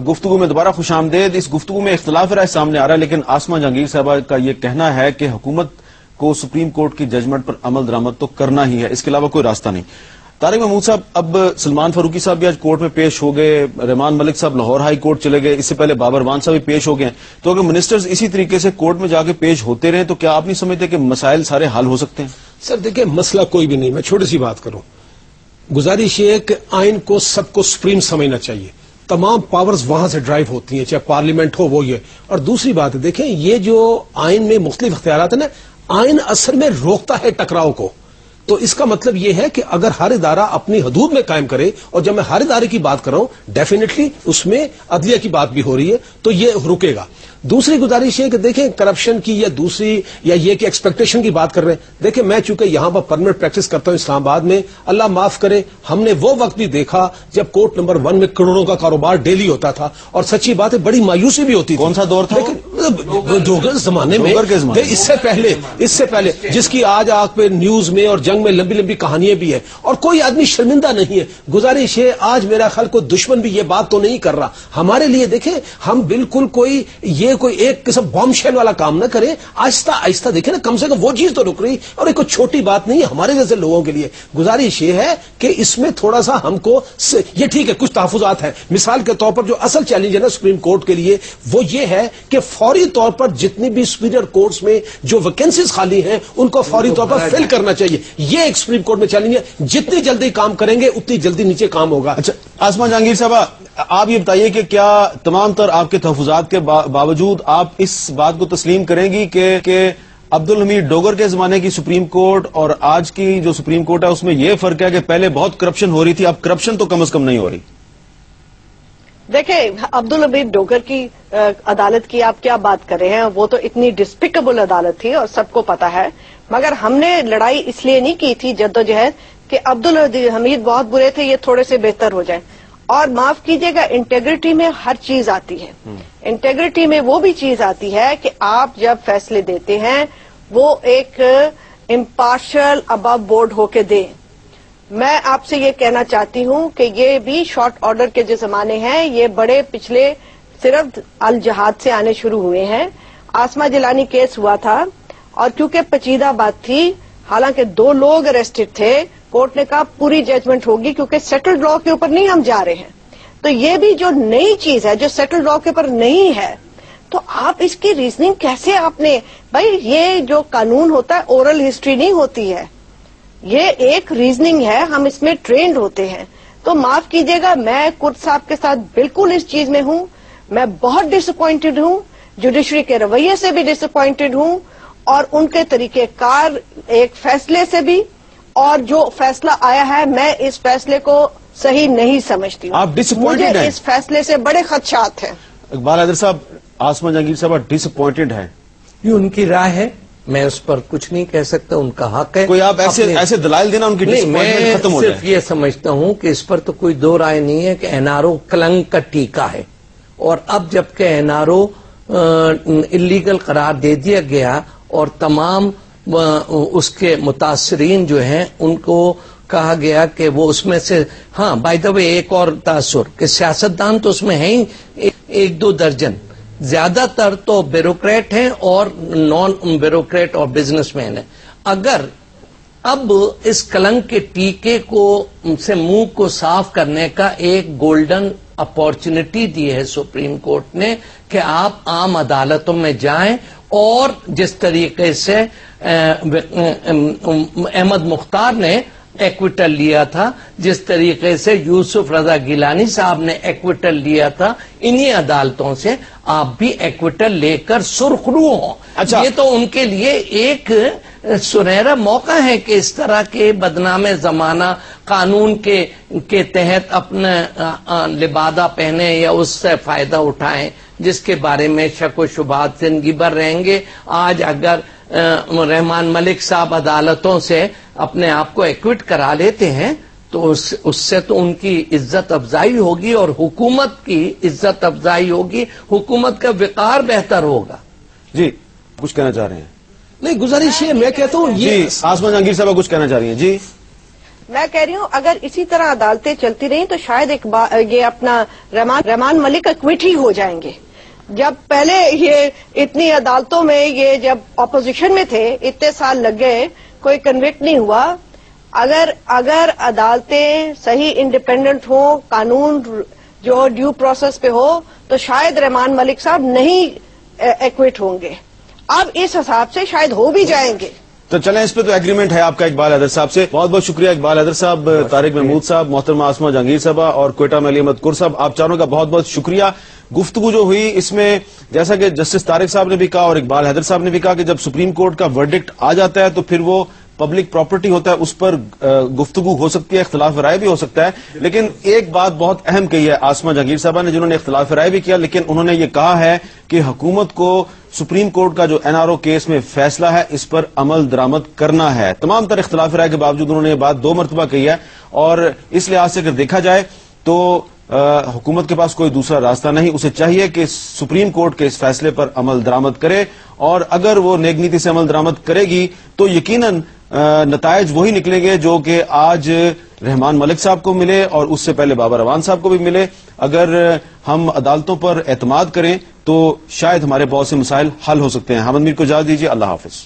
گفتگو میں دوبارہ خوش آمدید. اس گفتگو میں اختلاف رائے سامنے آ رہا ہے، لیکن آسمہ جہانگیر صاحبہ کا یہ کہنا ہے کہ حکومت کو سپریم کورٹ کی ججمنٹ پر عمل درآمد تو کرنا ہی ہے، اس کے علاوہ کوئی راستہ نہیں. طارق محمود صاحب، اب سلمان فاروقی صاحب بھی آج کورٹ میں پیش ہو گئے، رحمان ملک صاحب لاہور ہائی کورٹ چلے گئے، اس سے پہلے بابر وان صاحب بھی پیش ہو گئے. تو اگر منسٹرز اسی طریقے سے کورٹ میں جا کے پیش ہوتے رہیں تو کیا آپ نہیں سمجھتے کہ مسائل سارے حل ہو سکتے ہیں؟ سر دیکھیں، مسئلہ کوئی بھی نہیں. میں چھوٹی سی بات کروں، گزارش یہ ہے کہ آئین کو سب کو سپریم سمجھنا چاہیے. تمام پاورز وہاں سے ڈرائیو ہوتی ہیں، چاہے پارلیمنٹ ہو وہ یہ. اور دوسری بات ہے، دیکھیں یہ جو آئین میں مختلف اختیارات ہیں نا، آئین اصل میں روکتا ہے ٹکراؤ کو. تو اس کا مطلب یہ ہے کہ اگر ہر ادارہ اپنی حدود میں قائم کرے، اور جب میں ہر ادارے کی بات کر رہا ہوں ڈیفینیٹلی اس میں عدلیہ کی بات بھی ہو رہی ہے، تو یہ رکے گا. دوسری گزارش یہ کہ دیکھیں کرپشن کی یا دوسری یا یہ کہ ایکسپیکٹیشن کی بات کر رہے ہیں. دیکھیں میں چونکہ یہاں پر پرمنٹ پریکٹس کرتا ہوں اسلام آباد میں، اللہ معاف کرے ہم نے وہ وقت بھی دیکھا جب کورٹ نمبر 1 میں کروڑوں کا کاروبار ڈیلی ہوتا تھا، اور سچی بات ہے بڑی مایوسی بھی ہوتی تھی. کون سا دور تھا؟ ڈوگر زمانے میں، اس سے پہلے جس کی آج آپ پہ نیوز میں اور جنگ میں لمبی لمبی کہانیاں بھی ہیں، اور کوئی آدمی شرمندہ نہیں ہے. گزارش ہے آج میرا خیال کوئی دشمن بھی یہ بات تو نہیں کر رہا ہمارے لیے. دیکھیں ہم بالکل کوئی ایک قسم بام شیل والا کام نہ کریں، آہستہ آہستہ دیکھیں نا، کم سے کم وہ چیز تو رک رہی. اور ایک کوئی چھوٹی بات نہیں ہے ہمارے جیسے لوگوں کے لیے. گزارش یہ ہے کہ اس میں تھوڑا سا ہم کو یہ ٹھیک ہے کچھ تحفظات ہیں. مثال کے طور پر جو اصل چیلنج ہے نا سپریم کورٹ کے لیے وہ یہ ہے کہ فوری طور پر جتنی بھی سپیریئر کورٹس میں جو ویکینسیز خالی ہیں ان کو فوری طور پر فل کرنا چاہیے. یہ ایک سپریم کورٹ میں چیلنج ہے. جتنی جلدی کام کریں گے اتنی جلدی نیچے کام ہوگا. اچھا آسمہ جہانگیر صاحبہ، آپ یہ بتائیے کہ کیا تمام تر آپ کے تحفظات کے باوجود آپ اس بات کو تسلیم کریں گی کہ عبدالحمید ڈوگر کے زمانے کی سپریم کورٹ اور آج کی جو سپریم کورٹ ہے اس میں یہ فرق ہے کہ پہلے بہت کرپشن ہو رہی تھی، اب کرپشن تو کم از کم نہیں ہو رہی؟ دیکھیں عبدالحمید ڈوگر کی عدالت کی آپ کیا بات کر رہے ہیں، وہ تو اتنی ڈسپیکیبل عدالت تھی اور سب کو پتا ہے. مگر ہم نے لڑائی اس لیے نہیں کی تھی جدوجہد کہ عبدالحمید بہت برے تھے، یہ تھوڑے سے بہتر ہو جائیں. اور معاف کیجئے گا، انٹیگریٹی میں ہر چیز آتی ہے. انٹیگریٹی میں وہ بھی چیز آتی ہے کہ آپ جب فیصلے دیتے ہیں وہ ایک امپارشل ابو بورڈ ہو کے دیں. میں آپ سے یہ کہنا چاہتی ہوں کہ یہ بھی شارٹ آرڈر کے جو زمانے ہیں یہ بڑے پچھلے صرف الجہاد سے آنے شروع ہوئے ہیں. آسمہ جیلانی کیس ہوا تھا اور کیونکہ پیچیدہ بات تھی، حالانکہ 2 لوگ اریسٹڈ تھے، کورٹ نے کہا پوری ججمنٹ ہوگی کیونکہ سیٹلڈ لا کے اوپر نہیں ہم جا رہے ہیں. تو یہ بھی جو نئی چیز ہے جو سیٹلڈ لا کے اوپر نہیں ہے، تو آپ اس کی ریزننگ کیسے آپ نے، بھائی یہ جو قانون ہوتا ہے اورل ہسٹری نہیں ہوتی ہے، یہ ایک ریزننگ ہے، ہم اس میں ٹرینڈ ہوتے ہیں. تو معاف کیجئے گا، میں کرد صاحب کے ساتھ بالکل اس چیز میں ہوں. میں بہت ڈس اپوائنٹڈ ہوں، جوڈیشری کے رویے سے بھی ڈس اپوائنٹڈ ہوں، اور ان کے طریقہ کار ایک فیصلے سے بھی. اور جو فیصلہ آیا ہے میں اس فیصلے کو صحیح نہیں سمجھتی ہوں. آپ ڈس اپوائنٹڈ ہیں؟ مجھے اس فیصلے سے بڑے خدشات ہیں. اقبال حیدر صاحب، آسمہ جہانگیر صاحب ڈس اپوائنٹڈ ہیں؟ یہ ان کی رائے ہے، میں اس پر کچھ نہیں کہہ سکتا، ان کا حق ہے. کوئی آپ ایسے دلائل دینا ان کی ڈس اپوائنٹمنٹ ختم ہو جائے. صرف یہ سمجھتا ہوں کہ اس پر تو کوئی 2 رائے نہیں ہے کہ این آر او کلنک کا ٹیکہ ہے، اور اب جبکہ این آر او انلیگل قرار دے دیا گیا اور تمام اس کے متاثرین جو ہیں ان کو کہا گیا کہ وہ اس میں سے، ہاں بائی دا وے ایک اور تاثر کہ سیاستدان تو اس میں ہیں ہی 1-2 درجن، زیادہ تر تو بیوروکریٹ ہیں اور نان بیوروکریٹ اور بزنس مین ہیں. اگر اب اس کلنک کے ٹیکے کو سے منہ کو صاف کرنے کا ایک گولڈن اپارچونٹی دی ہے سپریم کورٹ نے کہ آپ عام عدالتوں میں جائیں، اور جس طریقے سے احمد مختار نے ایکویٹل لیا تھا، جس طریقے سے یوسف رضا گیلانی صاحب نے ایکویٹل لیا تھا، انہی عدالتوں سے آپ بھی ایکویٹل لے کر سرخرو ہوں. اچھا، یہ تو ان کے لیے ایک سنہرا موقع ہے کہ اس طرح کے بدنام زمانہ قانون کے تحت اپنا لبادہ پہنے یا اس سے فائدہ اٹھائیں جس کے بارے میں شک و شبہات زندگی بھر رہیں گے. آج اگر رحمان ملک صاحب عدالتوں سے اپنے آپ کو ایکوٹ کرا لیتے ہیں تو اس سے تو ان کی عزت افزائی ہوگی اور حکومت کی عزت افزائی ہوگی، حکومت کا وقار بہتر ہوگا. جی کچھ کہنا چاہ رہے ہیں؟ نہیں گزارش ہے، میں کہتا ہوں جی آسمہ جہانگیر صاحب کچھ کہنا چاہ رہی ہیں. جی میں کہہ رہی ہوں اگر اسی طرح عدالتیں چلتی رہیں تو شاید یہ اپنا رحمان ملک اکوٹ ہی ہو جائیں گے. جب پہلے یہ اتنی عدالتوں میں یہ جب اپوزیشن میں تھے اتنے سال لگ گئے کوئی کنوکٹ نہیں ہوا. اگر عدالتیں صحیح انڈیپینڈنٹ ہوں قانون جو ڈیو پروسیس پہ ہو تو شاید رحمان ملک صاحب نہیں ایکوٹ ہوں گے. اب اس حساب سے شاید ہو بھی جائیں گے. تو چلیں اس پہ تو ایگریمنٹ ہے آپ کا اقبال حیدر صاحب سے. بہت بہت شکریہ اقبال حیدر صاحب, طارق محمود صاحب, محترمہ آسمہ جہانگیر صاحبہ اور کوئٹہ میں علی احمد کر صاحب, آپ چاروں کا بہت بہت شکریہ. گفتگو جو ہوئی اس میں جیسا کہ جسٹس طارق صاحب نے بھی کہا اور اقبال حیدر صاحب نے بھی کہا کہ جب سپریم کورٹ کا ورڈکٹ آ جاتا ہے تو پھر وہ پبلک پراپرٹی ہوتا ہے, اس پر گفتگو ہو سکتی ہے, اختلاف رائے بھی ہو سکتا ہے. لیکن ایک بات بہت اہم کہی ہے آسمہ جہانگیر صاحبہ نے, جنہوں نے اختلاف رائے بھی کیا, لیکن انہوں نے یہ کہا ہے کہ حکومت کو سپریم کورٹ کا جو NRO کیس میں فیصلہ ہے اس پر عمل درآمد کرنا ہے. تمام تر اختلاف رائے کے باوجود انہوں نے یہ بات 2 مرتبہ کہی ہے, اور اس لحاظ سے اگر دیکھا جائے تو حکومت کے پاس کوئی دوسرا راستہ نہیں. اسے چاہیے کہ سپریم کورٹ کے اس فیصلے پر عمل درآمد کرے, اور اگر وہ نیک نیتی سے عمل درآمد کرے گی تو یقیناً نتائج وہی نکلیں گے جو کہ آج رحمان ملک صاحب کو ملے اور اس سے پہلے بابر اعوان صاحب کو بھی ملے. اگر ہم عدالتوں پر اعتماد کریں تو شاید ہمارے بہت سے مسائل حل ہو سکتے ہیں. حامد میر کو اجازت دیجیے, اللہ حافظ.